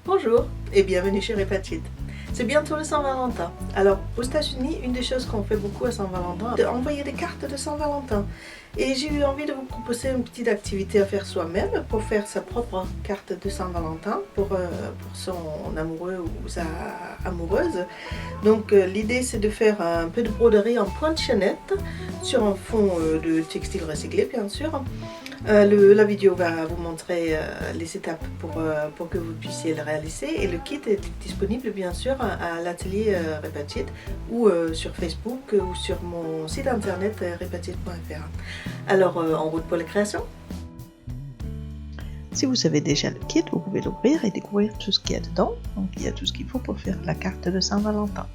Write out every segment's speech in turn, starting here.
Bonjour et bienvenue chez Répatite. C'est bientôt le Saint-Valentin. Alors, aux États-Unis, une des choses qu'on fait beaucoup à Saint-Valentin, c'est d'envoyer des cartes de Saint-Valentin. Et j'ai eu envie de vous proposer une petite activité à faire soi-même pour faire sa propre carte de Saint-Valentin pour son amoureux ou sa amoureuse. Donc, l'idée, c'est de faire un peu de broderie en pointe chaînette sur un fond de textile recyclé, bien sûr. La vidéo va vous montrer les étapes pour que vous puissiez le réaliser, et le kit est disponible bien sûr à l'atelier Répatite ou sur Facebook ou sur mon site internet répatite.fr. Alors en route pour la création. Si vous savez déjà le kit, vous pouvez l'ouvrir et découvrir tout ce qu'il y a dedans. Donc il y a tout ce qu'il faut pour faire la carte de Saint-Valentin.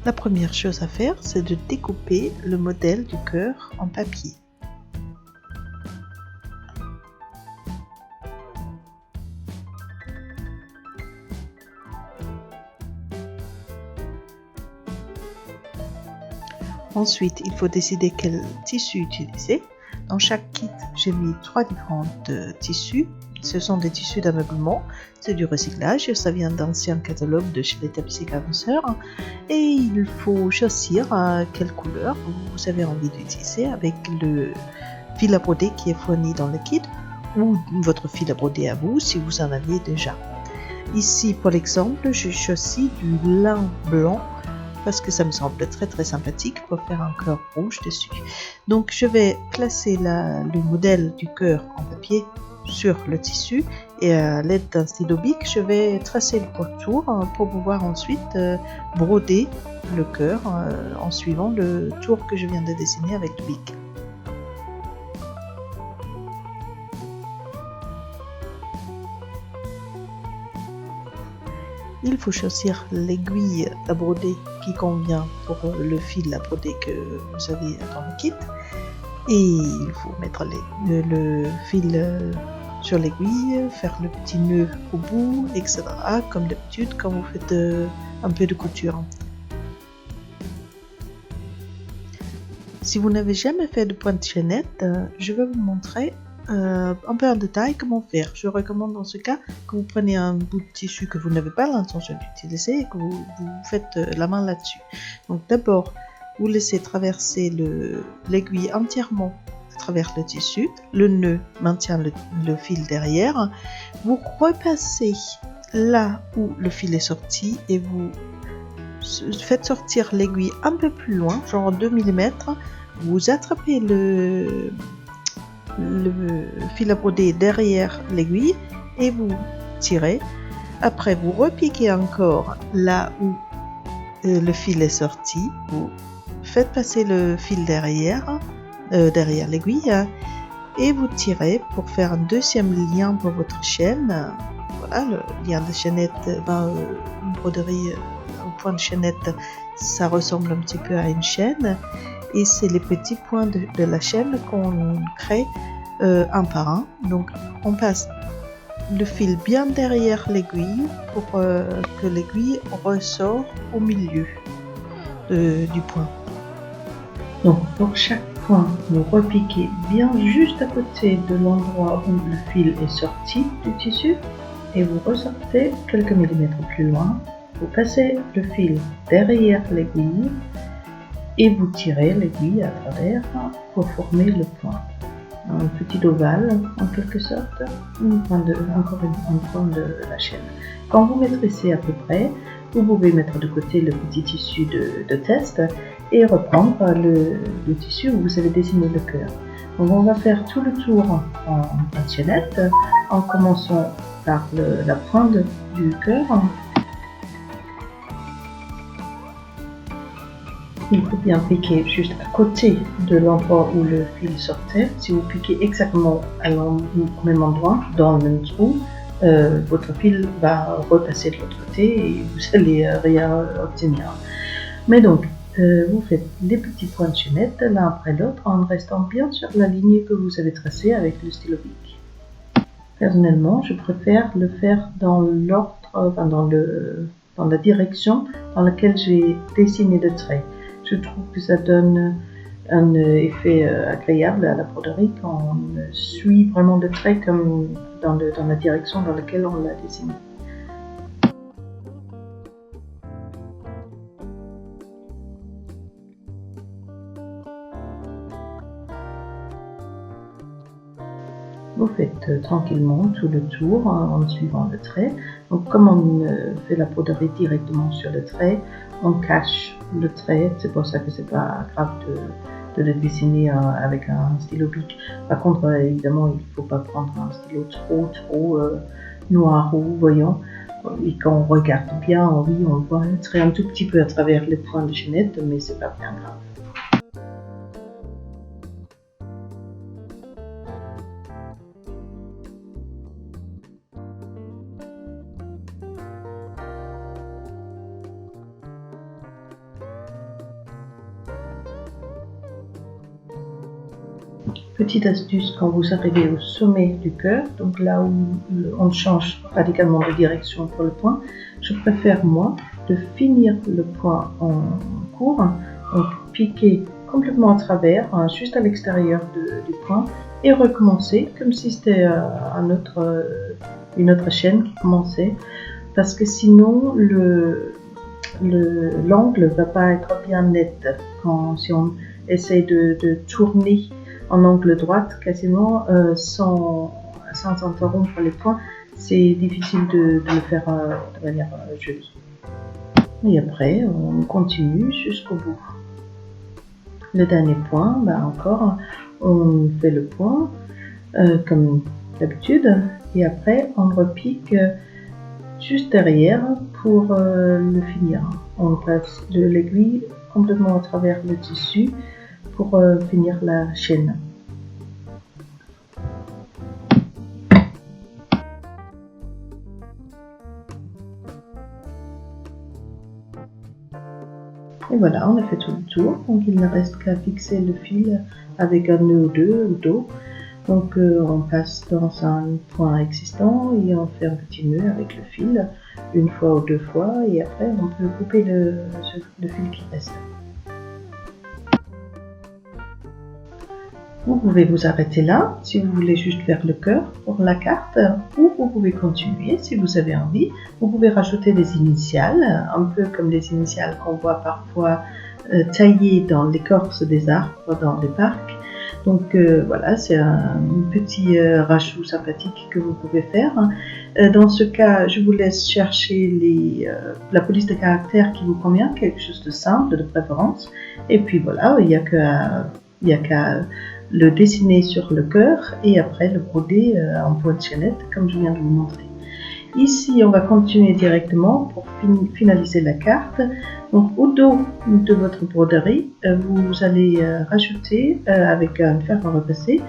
La première chose à faire, c'est de découper le modèle du cœur en papier. Ensuite, il faut décider quel tissu utiliser. Dans chaque kit, j'ai mis 3 différents tissus. Ce sont des tissus d'ameublement, c'est du recyclage, ça vient d'anciens catalogues de chez les tapissiers Carvisseur. Et il faut choisir quelle couleur vous avez envie d'utiliser avec le fil à broder qui est fourni dans le kit, ou votre fil à broder à vous si vous en aviez déjà. Ici, pour l'exemple, j'ai choisi du lin blanc parce que ça me semble très sympathique pour faire un cœur rouge dessus. Donc je vais placer le modèle du cœur en papier sur le tissu, et à l'aide d'un stylo bic, je vais tracer le contour pour pouvoir ensuite broder le cœur en suivant le tour que je viens de dessiner avec le bic. Il faut choisir l'aiguille à broder qui convient pour le fil à broder que vous avez dans le kit. Et il faut mettre le fil sur l'aiguille, faire le petit nœud au bout, etc. Comme d'habitude quand vous faites un peu de couture. Si vous n'avez jamais fait de pointe chaînette, je vais vous montrer un peu en détail comment faire. Je recommande dans ce cas que vous preniez un bout de tissu que vous n'avez pas l'intention d'utiliser et que vous faites la main là-dessus. Donc d'abord, vous laissez traverser l'aiguille entièrement à travers le tissu. Le nœud maintient le fil derrière. Vous repassez là où le fil est sorti et vous faites sortir l'aiguille un peu plus loin, genre 2 mm. Vous attrapez le fil à broder derrière l'aiguille et vous tirez. Après, vous repiquez encore là où le fil est sorti. Vous faites passer le fil derrière l'aiguille et vous tirez pour faire un deuxième lien pour votre chaîne. Voilà, le lien de chaînette, une broderie au point de chaînette, ça ressemble un petit peu à une chaîne. Et c'est les petits points de la chaîne qu'on crée un par un. Donc on passe le fil bien derrière l'aiguille pour que l'aiguille ressort au milieu du point. Donc pour chaque point, vous repiquez bien juste à côté de l'endroit où le fil est sorti du tissu et vous ressortez quelques millimètres plus loin. Vous passez le fil derrière l'aiguille et vous tirez l'aiguille à travers pour former le point. Un petit ovale en quelque sorte, encore un point de la chaîne. Quand vous maîtrisez à peu près, vous pouvez mettre de côté le petit tissu de test et reprendre le tissu où vous avez dessiné le cœur. Donc on va faire tout le tour en chaînette en commençant par la pointe du cœur. Il faut bien piquer juste à côté de l'endroit où le fil sortait. Si vous piquez exactement au même endroit, dans le même trou, votre fil va repasser de l'autre côté et vous n'allez rien obtenir. Mais donc, vous faites les petits points de chaînette l'un après l'autre en restant bien sur la ligne que vous avez tracée avec le stylo bic. Personnellement, je préfère le faire dans l'ordre, dans la direction dans laquelle j'ai dessiné le trait. Je trouve que ça donne un effet agréable à la broderie quand on suit vraiment le trait comme dans la direction dans laquelle on l'a dessiné. Vous faites tranquillement tout le tour en suivant le trait. Donc comme on fait la broderie directement sur le trait, on cache le trait. C'est pour ça que c'est pas grave de le dessiner avec un stylo bic. Par contre, évidemment, il ne faut pas prendre un stylo trop noir ou voyant. Et quand on regarde bien, oui, on voit le trait un tout petit peu à travers les points de chaînette, mais c'est pas bien grave. Petite astuce, quand vous arrivez au sommet du cœur, donc là où on change radicalement de direction pour le point, je préfère moi de finir le point en cours, donc piquer complètement à travers, juste à l'extérieur du point, et recommencer comme si c'était une autre chaîne qui commençait, parce que sinon l'angle ne va pas être bien net si on essaie de tourner en angle droit quasiment sans interrompre les points. C'est difficile de le faire de manière jolie. Et après, on continue jusqu'au bout. Le dernier point, encore, on fait le point comme d'habitude et après on repique juste derrière pour le finir. On passe l'aiguille complètement à travers le tissu pour finir la chaîne. Et voilà, on a fait tout le tour, donc il ne reste qu'à fixer le fil avec un nœud ou deux au dos. Donc on passe dans un point existant et on fait un petit nœud avec le fil une fois ou deux fois et après on peut couper le fil qui reste. Vous pouvez vous arrêter là si vous voulez juste faire le cœur pour la carte ou vous pouvez continuer si vous avez envie. Vous pouvez rajouter des initiales, un peu comme les initiales qu'on voit parfois taillées dans l'écorce des arbres dans les parcs. Donc voilà, c'est un petit rajout sympathique que vous pouvez faire. Dans ce cas, je vous laisse chercher la police de caractère qui vous convient, quelque chose de simple de préférence. Et puis voilà, il n'y a qu'à le dessiner sur le cœur et après le broder en point de chaînette comme je viens de vous montrer. Ici, on va continuer directement pour finaliser la carte. Donc au dos de votre broderie, vous allez rajouter avec un fer à repasser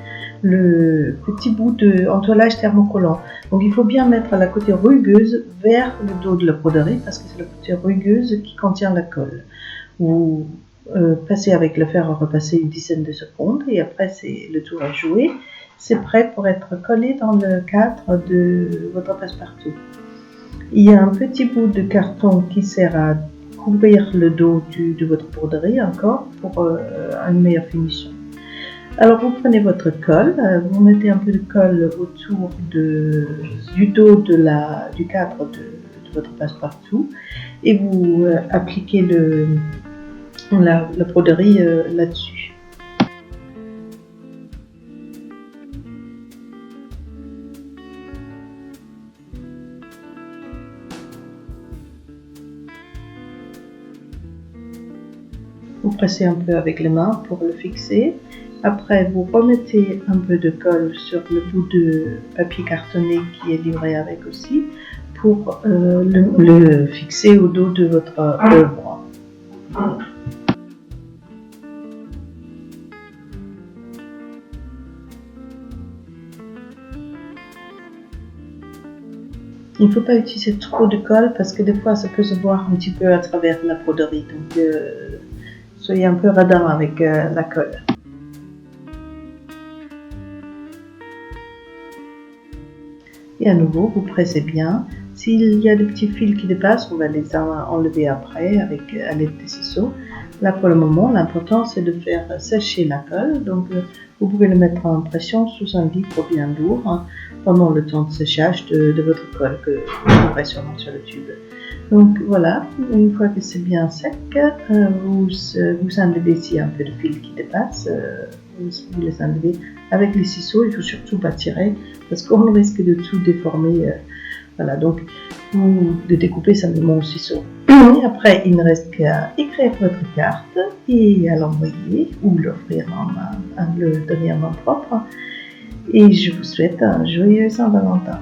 le petit bout d'entoilage thermocollant. Donc il faut bien mettre la côté rugueuse vers le dos de la broderie parce que c'est la côté rugueuse qui contient la colle. Vous passez avec le fer à repasser une dizaine de secondes et après c'est le tour à jouer. C'est prêt pour être collé dans le cadre de votre passe-partout. Il y a un petit bout de carton qui sert à couvrir le dos de votre broderie encore pour une meilleure finition. Alors vous prenez votre colle, vous mettez un peu de colle autour du dos du cadre de votre passe-partout et vous appliquez la broderie là-dessus. Vous pressez un peu avec les mains pour le fixer. Après, vous remettez un peu de colle sur le bout de papier cartonné qui est livré avec aussi pour le fixer au dos de votre œuvre. Il ne faut pas utiliser trop de colle parce que des fois ça peut se voir un petit peu à travers la broderie. Donc soyez un peu radin avec la colle. Et à nouveau, vous pressez bien. S'il y a des petits fils qui dépassent, on va les enlever après à l'aide des ciseaux. Là pour le moment, l'important c'est de faire sécher la colle. Donc vous pouvez le mettre en pression sous un litre bien lourd pendant le temps de séchage de votre colle que vous aurez sûrement sur le tube. Donc voilà, une fois que c'est bien sec, vous enlevez ici un peu de fil qui dépasse, vous les enlevez avec les ciseaux. Il ne faut surtout pas tirer parce qu'on risque de tout déformer. Voilà, donc vous le découpez simplement au ciseau. Et après, il ne reste qu'à écrire votre carte et à l'envoyer ou l'offrir le donner en main propre. Et je vous souhaite un joyeux Saint-Valentin.